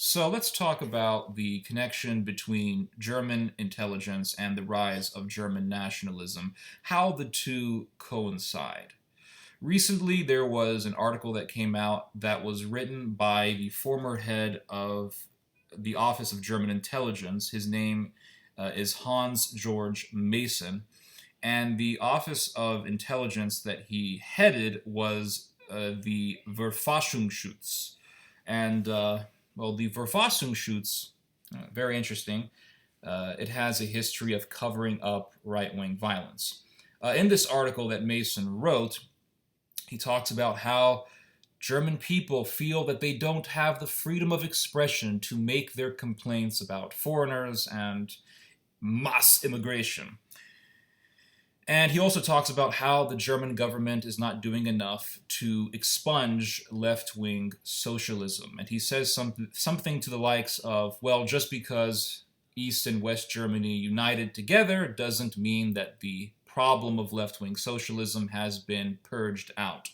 So let's talk about the connection between German intelligence and the rise of German nationalism, how the two coincide. Recently, there was an article that came out that was written by the former head of the Office of German Intelligence. His name is Hans Georg Mason. And the Office of Intelligence that he headed was the Verfassungsschutz. And, the Verfassungsschutz, very interesting. It has a history of covering up right wing violence. In this article that Mason wrote, he talks about how German people feel that they don't have the freedom of expression to make their complaints about foreigners and mass immigration. And he also talks about how the German government is not doing enough to expunge left-wing socialism. And he says something to the likes of, well, just because East and West Germany united together doesn't mean that the problem of left-wing socialism has been purged out.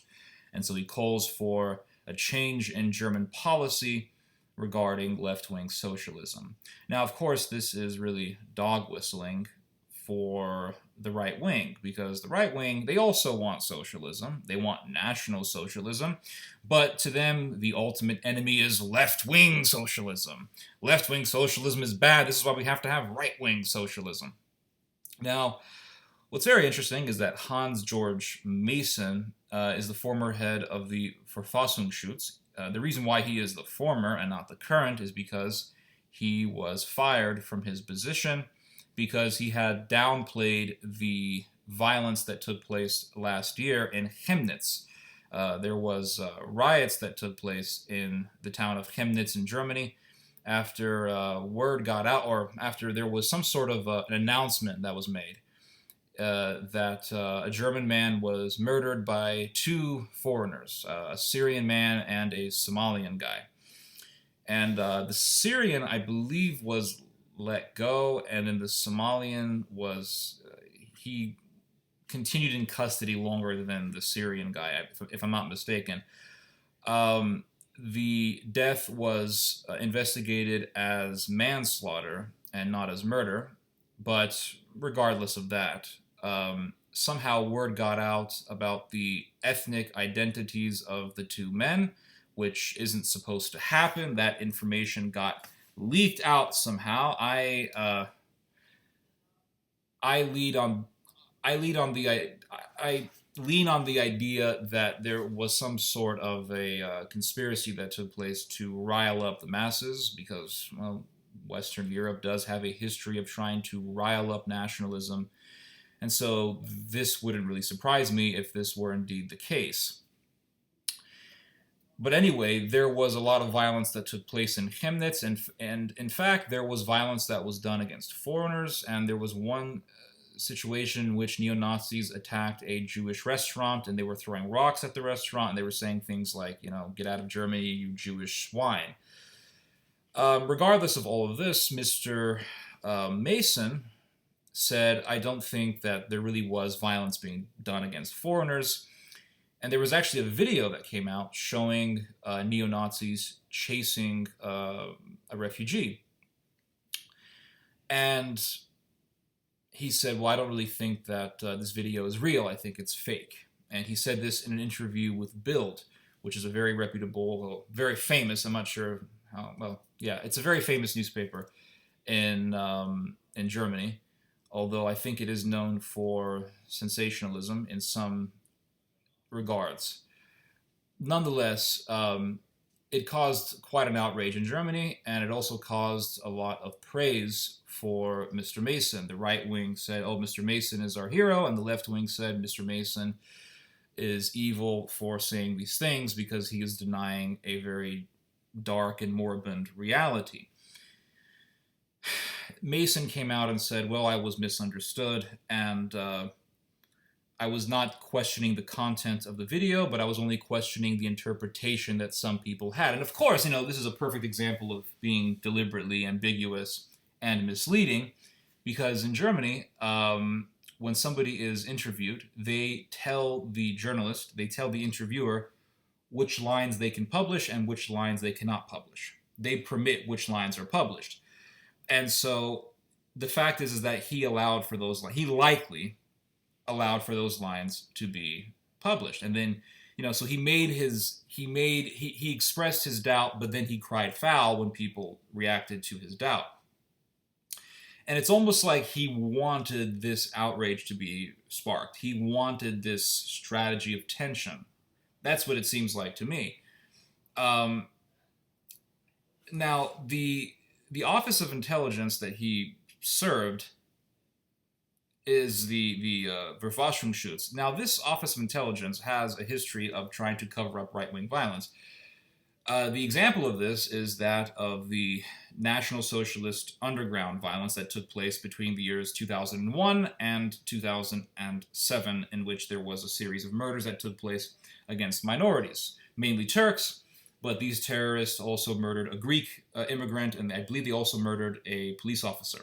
And so he calls for a change in German policy regarding left-wing socialism. Now, of course, this is really dog whistling for the right wing, because the right wing, they also want socialism. They want national socialism. But to them, the ultimate enemy is left-wing socialism. Left-wing socialism is bad. This is why we have to have right-wing socialism. Now, what's very interesting is that Hans Georg Mason is the former head of the Verfassungsschutz. The reason why he is the former and not the current is because he was fired from his position because he had downplayed the violence that took place last year in Chemnitz. There was riots that took place in the town of Chemnitz in Germany after word got out, or after there was some sort of an announcement that was made that a German man was murdered by two foreigners, a Syrian man and a Somalian guy. And the Syrian, I believe, was let go, and then the Somalian was, he continued in custody longer than the Syrian guy, if I'm not mistaken. The death was investigated as manslaughter and not as murder, but regardless of that, somehow word got out about the ethnic identities of the two men, which isn't supposed to happen. That information got leaked out somehow. I lead on the I lean on the idea that there was some sort of a conspiracy that took place to rile up the masses, because, well, Western Europe does have a history of trying to rile up nationalism, and so this wouldn't really surprise me if this were indeed the case. But anyway, there was a lot of violence that took place in Chemnitz, and in fact, there was violence that was done against foreigners, and there was one situation in which neo-Nazis attacked a Jewish restaurant, and they were throwing rocks at the restaurant, and they were saying things like, get out of Germany, you Jewish swine. Regardless of all of this, Mr. Mason said, I don't think that there really was violence being done against foreigners. And there was actually a video that came out showing neo-Nazis chasing a refugee. And he said, well, I don't really think that this video is real. I think it's fake. And he said this in an interview with Bild, which is a very reputable, very famous, I'm not sure how, well, yeah, it's a very famous newspaper in Germany, although I think it is known for sensationalism in some regards. Nonetheless, it caused quite an outrage in Germany, and it also caused a lot of praise for Mr. Mason. The right wing said, oh, Mr. Mason is our hero, and the left wing said Mr. Mason is evil for saying these things because he is denying a very dark and moribund reality. Mason came out and said, well, I was misunderstood, and I was not questioning the content of the video, but I was only questioning the interpretation that some people had. And of course, this is a perfect example of being deliberately ambiguous and misleading, because in Germany, when somebody is interviewed, they tell the journalist, they tell the interviewer which lines they can publish and which lines they cannot publish. they permit which lines are published. And so the fact is that he allowed for those he likely allowed for those lines to be published. And then, so he expressed his doubt, but then he cried foul when people reacted to his doubt. And it's almost like he wanted this outrage to be sparked. He wanted this strategy of tension. That's what it seems like to me. Um, Now, the Office of Intelligence that he served is the Verfassungsschutz. Now, this Office of Intelligence has a history of trying to cover up right-wing violence. The example of this is that of the National Socialist underground violence that took place between the years 2001 and 2007, in which there was a series of murders that took place against minorities, mainly Turks, but these terrorists also murdered a Greek immigrant, and I believe they also murdered a police officer.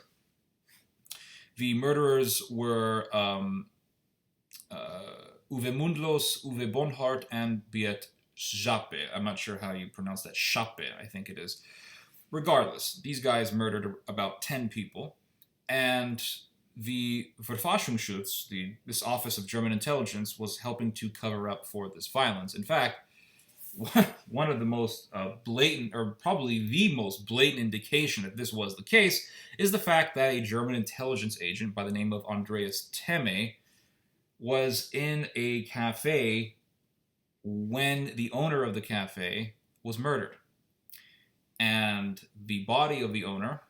The murderers were Uwe Mundlos, Uwe Bonhart, and Beat Schape. I'm not sure how you pronounce that. Schape, I think it is. Regardless, these guys murdered about 10 people, and the Verfassungsschutz, this Office of German Intelligence, was helping to cover up for this violence. In fact, one of the most blatant, or probably the most blatant indication that this was the case, is the fact that a German intelligence agent by the name of Andreas Temme was in a cafe when the owner of the cafe was murdered. And the body of the owner,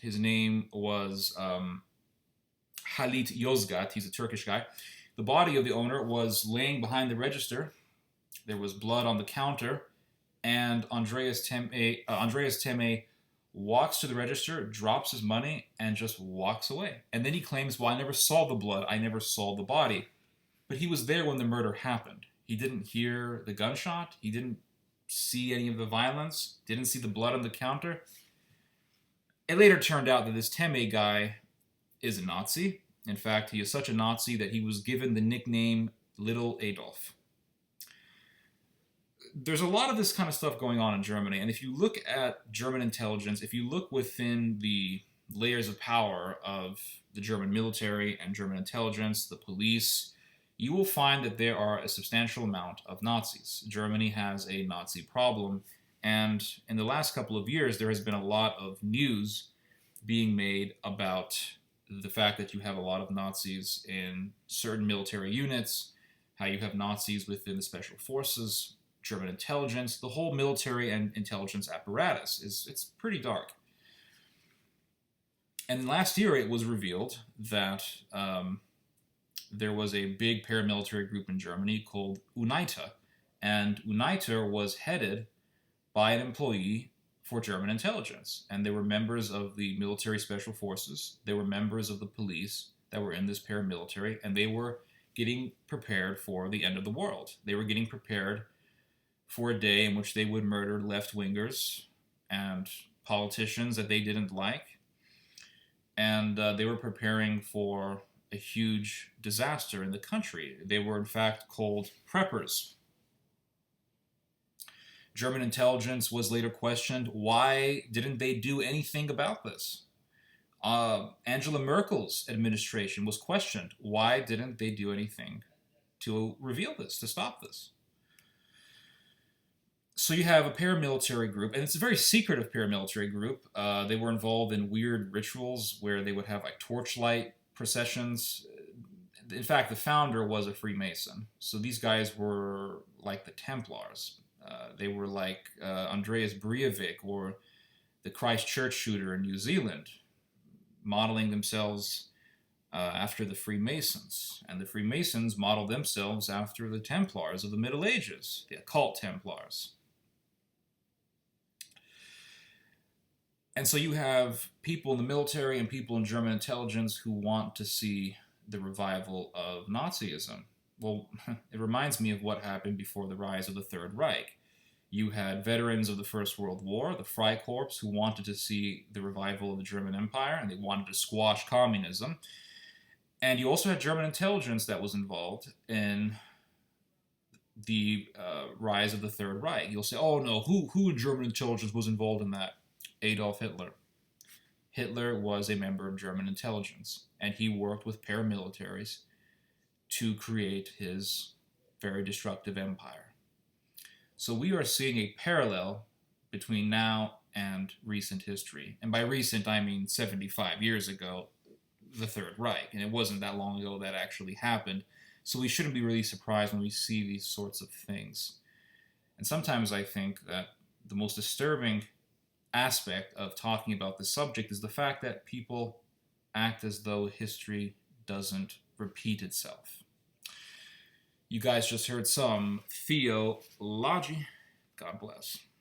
his name was Halit Yozgat, he's a Turkish guy. The body of the owner was laying behind the register. There was blood on the counter, and Andreas Temme walks to the register, drops his money, and just walks away. And then he claims, well, I never saw the blood, I never saw the body. But he was there when the murder happened. He didn't hear the gunshot, he didn't see any of the violence, didn't see the blood on the counter. It later turned out that this Temme guy is a Nazi. In fact, he is such a Nazi that he was given the nickname Little Adolf. There's a lot of this kind of stuff going on in Germany, and if you look at German intelligence, if you look within the layers of power of the German military and German intelligence, the police, you will find that there are a substantial amount of Nazis. Germany has a Nazi problem, and in the last couple of years, there has been a lot of news being made about the fact that you have a lot of Nazis in certain military units, how you have Nazis within the special forces, German intelligence, the whole military and intelligence apparatus. It's pretty dark. And last year it was revealed that there was a big paramilitary group in Germany called UNITA, and UNITA was headed by an employee for German intelligence, and they were members of the military special forces, they were members of the police that were in this paramilitary, and they were getting prepared for the end of the world. They were getting prepared for a day in which they would murder left-wingers and politicians that they didn't like. And they were preparing for a huge disaster in the country. They were, in fact, called preppers. German intelligence was later questioned, why didn't they do anything about this? Angela Merkel's administration was questioned, why didn't they do anything to reveal this, to stop this? So you have a paramilitary group, and it's a very secretive paramilitary group. They were involved in weird rituals where they would have like torchlight processions. In fact, the founder was a Freemason. So these guys were like the Templars. They were like Andreas Breivik or the Christchurch shooter in New Zealand, modeling themselves after the Freemasons. And the Freemasons modeled themselves after the Templars of the Middle Ages, the occult Templars. And so you have people in the military and people in German intelligence who want to see the revival of Nazism. Well, it reminds me of what happened before the rise of the Third Reich. You had veterans of the First World War, the Freikorps, who wanted to see the revival of the German Empire, and they wanted to squash communism. And you also had German intelligence that was involved in the rise of the Third Reich. You'll say, "Oh no, who in German intelligence was involved in that?" Adolf Hitler. Hitler was a member of German intelligence, and he worked with paramilitaries to create his very destructive empire. So we are seeing a parallel between now and recent history. And by recent, I mean 75 years ago, the Third Reich. And it wasn't that long ago that actually happened. So we shouldn't be really surprised when we see these sorts of things. And sometimes I think that the most disturbing aspect of talking about this subject is the fact that people act as though history doesn't repeat itself. You guys just heard some theology. God bless.